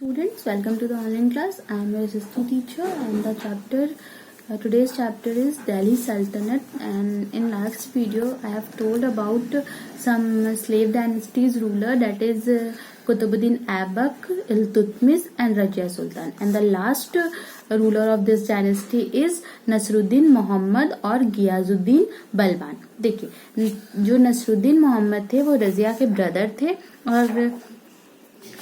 Students, welcome to the online class. I am your history teacher, and the chapter today's chapter is Delhi Sultanate. And in last video, I have told about some slave dynasties ruler, that is Qutbuddin Aibak, Iltutmish, and Rajia Sultan. And the last ruler of this dynasty is Nasruddin Mohammad और गियाजुद्दीन बलबान. देखिए, जो नसरुद्दीन मोहम्मद थे वो रजिया के brother थे, और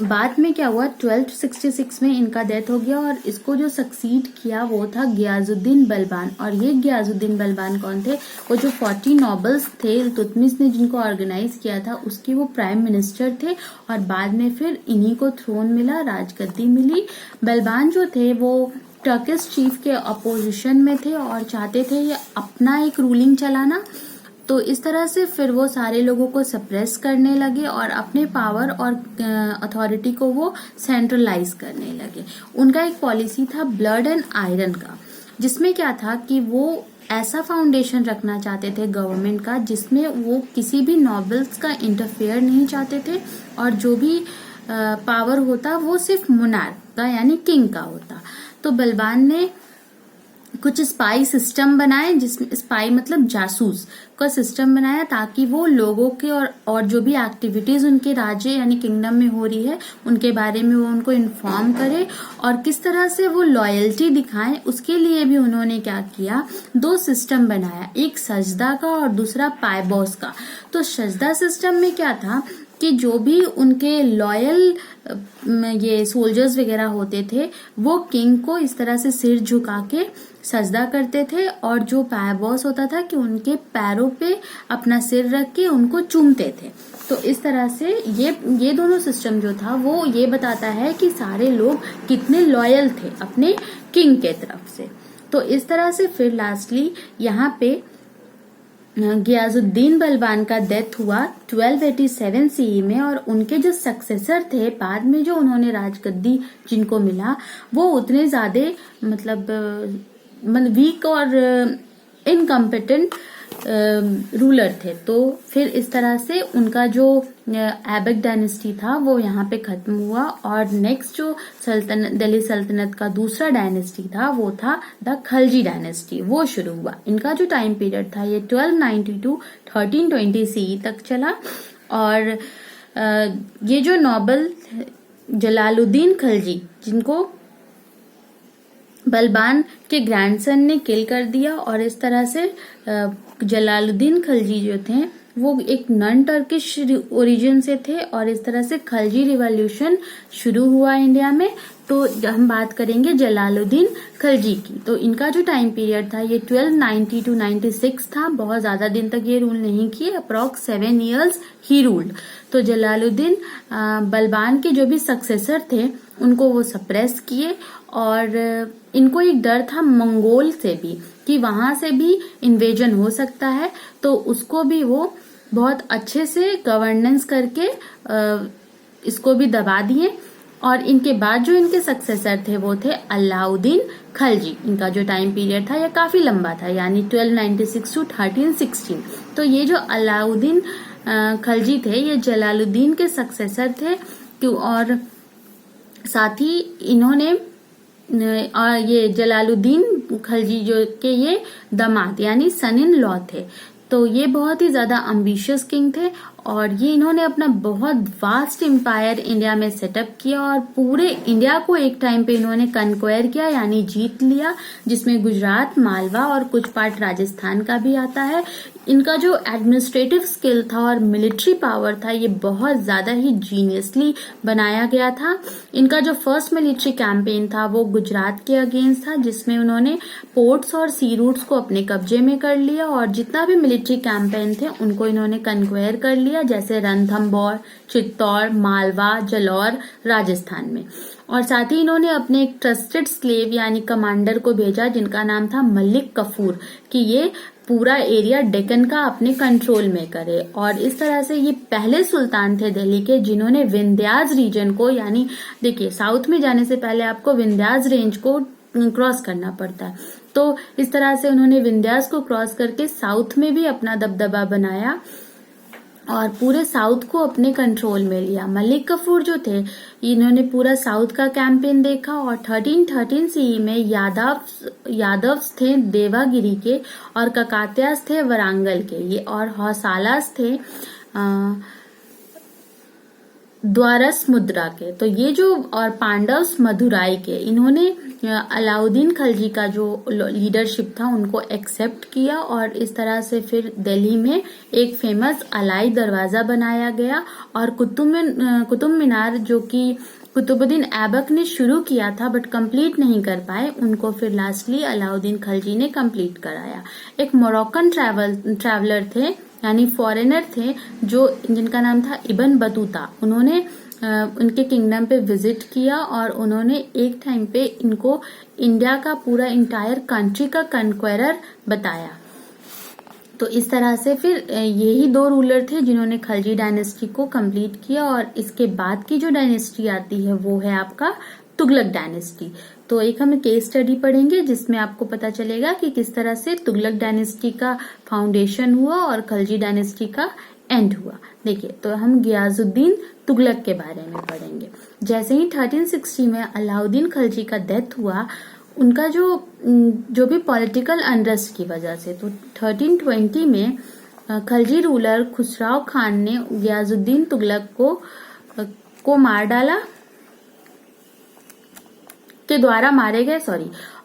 बाद में क्या हुआ, 1266 में इनका डेथ हो गया, और इसको जो सक्सीड किया वो था गियाजुद्दीन बलबान. और ये गियाजुद्दीन बलबान कौन थे? वो जो 40 नॉबल्स थे इल्तुतमिश ने जिनको ऑर्गेनाइज किया था, उसके वो प्राइम मिनिस्टर थे. और बाद में फिर इन्हीं को थ्रोन मिला, राजगद्दी मिली. बलबान जो थे वो टर्किश चीफ के अपोजिशन में थे और चाहते थे ये अपना एक रूलिंग चलाना. तो इस तरह से फिर वो सारे लोगों को सप्रेस करने लगे और अपने पावर और अथॉरिटी को वो सेंट्रलाइज करने लगे. उनका एक पॉलिसी था ब्लड एंड आयरन का, जिसमें क्या था कि वो ऐसा फाउंडेशन रखना चाहते थे गवर्नमेंट का जिसमें वो किसी भी नॉबल्स का इंटरफेयर नहीं चाहते थे, और जो भी पावर होता वो सिर्फ मोनार्क का यानी किंग का होता. तो बलबान ने कुछ स्पाई सिस्टम बनाए, जिसमें स्पाई मतलब जासूस का सिस्टम बनाया, ताकि वो लोगों के और जो भी एक्टिविटीज उनके राज्य यानी किंगडम में हो रही है उनके बारे में वो उनको इन्फॉर्म करे और किस तरह से वो लॉयल्टी दिखाएं. उसके लिए भी उन्होंने क्या किया, 2 सिस्टम बनाया, एक सजदा का और दूसरा पायबॉस का. तो सजदा सिस्टम में क्या था कि जो भी उनके लॉयल ये सोल्जर्स वगैरह होते थे वो किंग को इस तरह से सिर झुका के सजदा करते थे, और जो पायबॉस होता था कि उनके पैरों पे अपना सिर रख के उनको चूमते थे. तो इस तरह से ये दोनों सिस्टम जो था वो ये बताता है कि सारे लोग कितने लॉयल थे अपने किंग के तरफ से. तो इस तरह से फिर लास्टली यहाँ पे गियाजुद्दीन बलबान का डेथ हुआ 1287 सीई में, और उनके जो सक्सेसर थे बाद में जो उन्होंने राजगद्दी जिनको मिला वो उतने ज्यादा मतलब वीक और इनकम्पिटेंट रूलर थे. तो फिर इस तरह से उनका जो ऐबक डायनेस्टी था वो यहाँ पे खत्म हुआ, और नेक्स्ट जो दिल्ली सल्तनत का दूसरा डायनेस्टी था वो था द खलजी डायनेस्टी, वो शुरू हुआ. इनका जो टाइम पीरियड था ये 1290 to 1320 सी तक चला. और ये जो नॉबल जलालुद्दीन खलजी, जिनको बलबान के ग्रैंडसन ने किल कर दिया, और इस तरह से जलालुद्दीन खलजी जो थे वो एक नॉन टर्किश ओरिजिन से थे, और इस तरह से खलजी रिवॉल्यूशन शुरू हुआ इंडिया में. तो हम बात करेंगे जलालुद्दीन खलजी की. तो इनका जो टाइम पीरियड था ये 1290 to 96 था. बहुत ज्यादा दिन तक ये रूल नहीं किए, अप्रॉक्स 7 years ही रूल्ड. तो जलालुद्दीन बलबान के जो भी सक्सेसर थे उनको वो सप्रेस किए, और इनको एक डर था मंगोल से भी कि वहां से भी इन्वेजन हो सकता है, तो उसको भी वो बहुत अच्छे से गवर्नेंस करके इसको भी दबा दिए. और इनके बाद जो इनके सक्सेसर थे वो थे अलाउद्दीन खलजी. इनका जो टाइम पीरियड था ये काफी लंबा था, यानी 1296 to 1316. तो ये जो अलाउद्दीन खलजी थे ये जलालुद्दीन के सक्सेसर थे, और साथ ही इन्होंने और ये जलालुद्दीन खलजी जो के ये दामाद यानी सन इन लॉ थे. तो ये बहुत ही ज्यादा अम्बिशियस किंग थे, और ये इन्होंने अपना बहुत वास्ट एम्पायर इंडिया में सेटअप किया, और पूरे इंडिया को एक टाइम पे इन्होंने कन्क्वायर किया यानी जीत लिया, जिसमें गुजरात, मालवा और कुछ पार्ट राजस्थान का भी आता है. इनका जो एडमिनिस्ट्रेटिव स्किल था और मिलिट्री पावर था ये बहुत ज्यादा ही जीनियसली बनाया गया था. इनका जो फर्स्ट मिलिट्री कैंपेन था वो गुजरात के अगेंस्ट था, जिसमें उन्होंने पोर्ट्स और सी रूट्स को अपने कब्जे में कर लिया, और जितना भी मिलिट्री कैंपेन थे उनको इन्होंने कन्क्वायर कर लिया, जैसे रणथंभौर, चित्तौड़, मालवा, जालौर राजस्थान में. और साथ ही इन्होंने अपने एक ट्रस्टेड स्लेव यानी कमांडर को भेजा जिनका नाम था मलिक कफूर, कि ये पूरा एरिया डेक्कन का अपने कंट्रोल में करे. और इस तरह से ये पहले सुल्तान थे दिल्ली के जिन्होंने विंध्याज रीजन को, यानी देखिए साउथ में जाने से पहले आपको विंध्याज रेंज को क्रॉस करना पड़ता है, तो इस तरह से उन्होंने विंध्याज को क्रॉस करके साउथ में भी अपना दबदबा बनाया. और पूरे साउथ को अपने कंट्रोल में लिया। मलिक कफूर जो थे, इन्होंने पूरा साउथ का कैंपेन देखा और 1313 सीई में यादव्स थे देवागिरी के, और ककात्यास थे वरांगल के, ये और हौसालास थे द्वारस मुद्रा के। तो ये जो, और पांडव्स मदुराई के, इन्होंने अलाउद्दीन खलजी का जो लीडरशिप था उनको एक्सेप्ट किया, और इस तरह से फिर दिल्ली में एक फेमस अलाई दरवाजा बनाया गया। और कुतुब मीनार जो कि कुतुबुद्दीन ऐबक ने शुरू किया था बट कंप्लीट नहीं कर पाए, उनको फिर लास्टली अलाउद्दीन खलजी ने कंप्लीट कराया। एक मोरक्कन ट्रैवलर थे, यानी फॉरेनर थे, जो जिनका नाम था इब्न बतूता। उन्होंने उनके किंगडम पे विजिट किया और उन्होंने एक टाइम पे इनको इंडिया का पूरा इंटायर कंट्री का कन्क्वेरर बताया। तो इस तरह से फिर यही दो रूलर थे जिन्होंने खलजी डायनेस्टी को कंप्लीट किया। और इसके बाद की जो डायनेस्टी आती है वो है आपका तुगलक डायनेस्टी। तो एक हम केस स्टडी पढ़ेंगे जिसमें आपको पता चलेगा कि किस तरह से तुगलक डायनेस्टी का फाउंडेशन हुआ और खलजी डायनेस्टी का एंड हुआ। देखिए, तो हम गियाजुद्दीन तुगलक के बारे में पढ़ेंगे। जैसे ही 1360 में अलाउद्दीन खलजी का डेथ हुआ, उनका जो भी पॉलिटिकल अनरेस्ट की वजह से, तो 1320 में खलजी रूलर खुसराव खान ने गियाजुद्दीन तुगलक को मार डाला, के द्वारा मारे गए,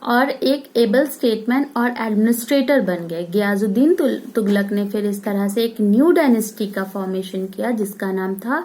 और एक एबल स्टेटमैन और एडमिनिस्ट्रेटर बन गए। गियाजुद्दीन तुगलक ने फिर इस तरह से एक न्यू डायनेस्टी का फॉर्मेशन किया जिसका नाम था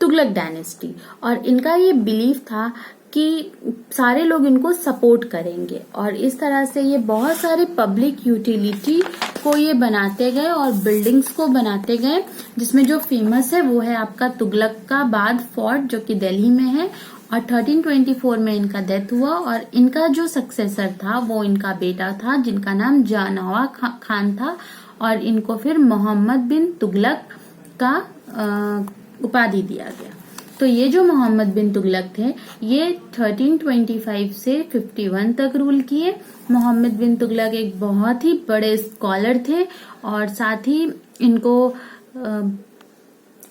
तुगलक डायनेस्टी। और इनका ये बिलीफ था कि सारे लोग इनको सपोर्ट करेंगे, और इस तरह से ये बहुत सारे पब्लिक यूटिलिटी को ये बनाते गए और बिल्डिंग्स को बनाते गए, जिसमें जो फेमस है वो है आपका तुगलकाबाद फोर्ट जो कि दिल्ली में है। और 1324 में इनका डेथ हुआ, और इनका जो सक्सेसर था वो इनका बेटा था जिनका नाम जहानवा खान था, और इनको फिर मोहम्मद बिन तुगलक का उपाधि दिया गया। तो ये जो मोहम्मद बिन तुगलक थे, ये 1325 से 51 तक रूल किए। मोहम्मद बिन तुगलक एक बहुत ही बड़े स्कॉलर थे, और साथ ही इनको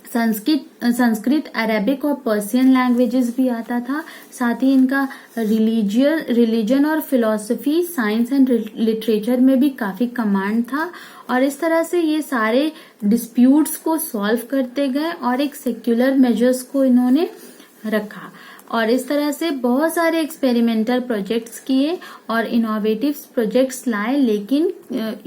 संस्कृत, अरेबिक और पर्शियन लैंग्वेजेस भी आता था। साथ ही इनका रिलीजन और फिलॉसफी, साइंस एंड लिटरेचर में भी काफी कमांड था। और इस तरह से ये सारे डिस्प्यूट्स को सॉल्व करते गए और एक सेक्युलर मेजर्स को इन्होंने रखा, और इस तरह से बहुत सारे एक्सपेरिमेंटल प्रोजेक्ट्स किए और इनोवेटिव प्रोजेक्ट्स लाए, लेकिन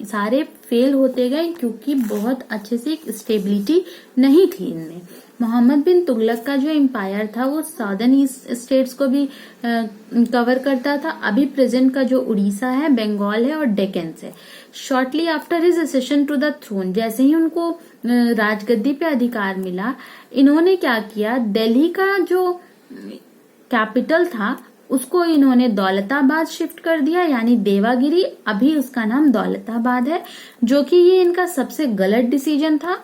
सारे फेल होते गए क्योंकि बहुत अच्छे से एक स्टेबिलिटी नहीं थी इनमें। मोहम्मद बिन तुगलक का जो एम्पायर था वो साउदर्न ईस्ट स्टेट्स को भी कवर करता था। अभी प्रेजेंट का जो उड़ीसा है, बंगाल है और डेक्कन है। Shortly after his accession to the throne, जैसे ही उनको राजगद्दी पे अधिकार मिला, इन्होंने क्या किया, दिल्ली का जो कैपिटल था उसको इन्होंने दौलताबाद शिफ्ट कर दिया, यानी देवागिरी अभी उसका नाम दौलताबाद है, जो कि ये इनका सबसे गलत डिसीजन था,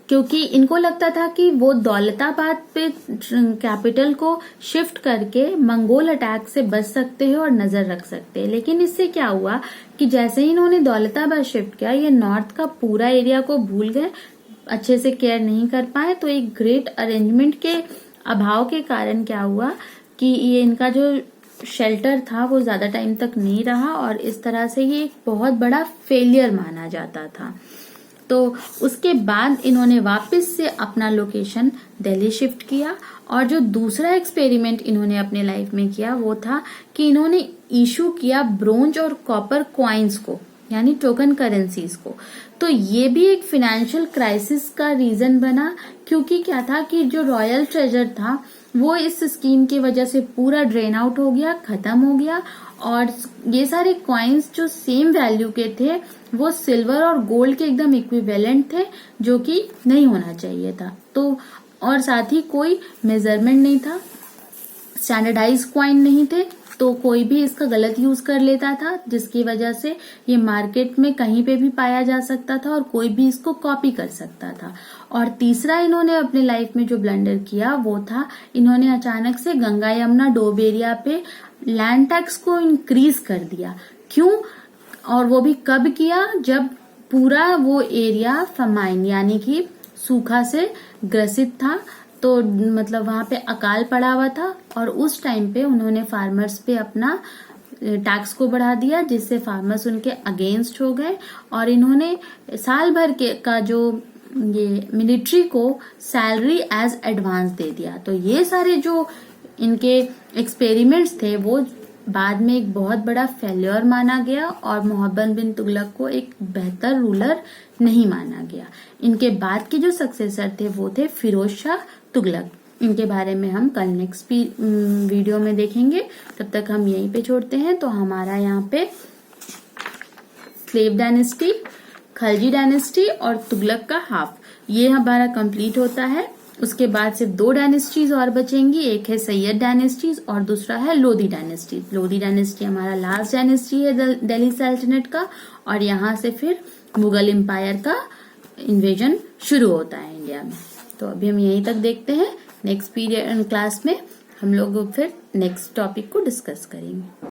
क्योंकि इनको लगता था कि वो दौलताबाद पे कैपिटल को शिफ्ट करके मंगोल अटैक से बच सकते हैं और नजर रख सकते हैं। लेकिन इससे क्या हुआ कि जैसे ही इन्होंने दौलताबाद शिफ्ट किया, ये नॉर्थ का पूरा एरिया को भूल गए, अच्छे से केयर नहीं कर पाए। तो एक ग्रेट अरेंजमेंट के अभाव के कारण क्या हुआ कि ये इनका जो शेल्टर था वो ज्यादा टाइम तक नहीं रहा, और इस तरह से ये एक बहुत बड़ा फेलियर माना जाता था। तो उसके बाद इन्होंने वापस से अपना लोकेशन दिल्ली शिफ्ट किया, और जो दूसरा एक्सपेरिमेंट इन्होंने अपने लाइफ में किया वो था कि इन्होंने इशू किया ब्रोंज और कॉपर क्वाइंस को, यानी टोकन करेंसीज को। तो ये भी एक फाइनेंशियल क्राइसिस का रीजन बना, क्योंकि क्या था कि जो रॉयल ट्रेजर था वो इस स्कीम की वजह से पूरा ड्रेन आउट हो गया, खत्म हो गया, और ये सारे कॉइन्स जो सेम वैल्यू के थे वो सिल्वर और गोल्ड के एकदम इक्विवेलेंट थे, जो कि नहीं होना चाहिए था। तो और साथ ही कोई मेजरमेंट नहीं था, स्टैंडर्डाइज कॉइन नहीं थे, तो कोई भी इसका गलत यूज कर लेता था, जिसकी वजह से ये मार्केट में कहीं पे भी पाया जा सकता था और कोई भी इसको कॉपी कर सकता था। और तीसरा इन्होंने अपने लाइफ में जो ब्लंडर किया वो था, इन्होंने अचानक से गंगा यमुना डोब एरिया पे लैंड टैक्स को इंक्रीज कर दिया। क्यों? और वो भी कब किया? जब पूरा वो एरिया फमाइन यानी कि सूखा से ग्रसित था, तो मतलब वहां पे अकाल पड़ा हुआ था, और उस टाइम पे उन्होंने फार्मर्स पे अपना टैक्स को बढ़ा दिया, जिससे फार्मर्स उनके अगेंस्ट हो गए, और इन्होंने साल भर का जो ये मिलिट्री को सैलरी एज एडवांस दे दिया। तो ये सारे जो इनके एक्सपेरिमेंट्स थे वो बाद में एक बहुत बड़ा फेल्योर माना गया, और मोहम्मद बिन तुगलक को एक बेहतर रूलर नहीं माना गया। इनके बाद के जो सक्सेसर थे वो थे फिरोज शाह तुगलक। इनके बारे में हम कल नेक्स्ट वीडियो में देखेंगे। तब तक हम यहीं पे छोड़ते हैं। तो हमारा यहाँ पे स्लेव डायनेस्टी, खलजी डायनेस्टी और तुगलक का हाफ, ये हमारा कंप्लीट होता है। उसके बाद से 2 डायनेस्टीज और बचेंगी, एक है सैयद डायनेस्टीज और दूसरा है लोधी डायनेस्टी। लोधी डायनेस्टी हमारा लास्ट डायनेस्टी है दिल्ली सल्तनत का, और यहाँ से फिर मुगल एम्पायर का इन्वेजन शुरू होता है इंडिया में। तो अभी हम यहीं तक देखते हैं। नेक्स्ट पीरियड क्लास में हम लोग फिर नेक्स्ट टॉपिक को डिस्कस करेंगे।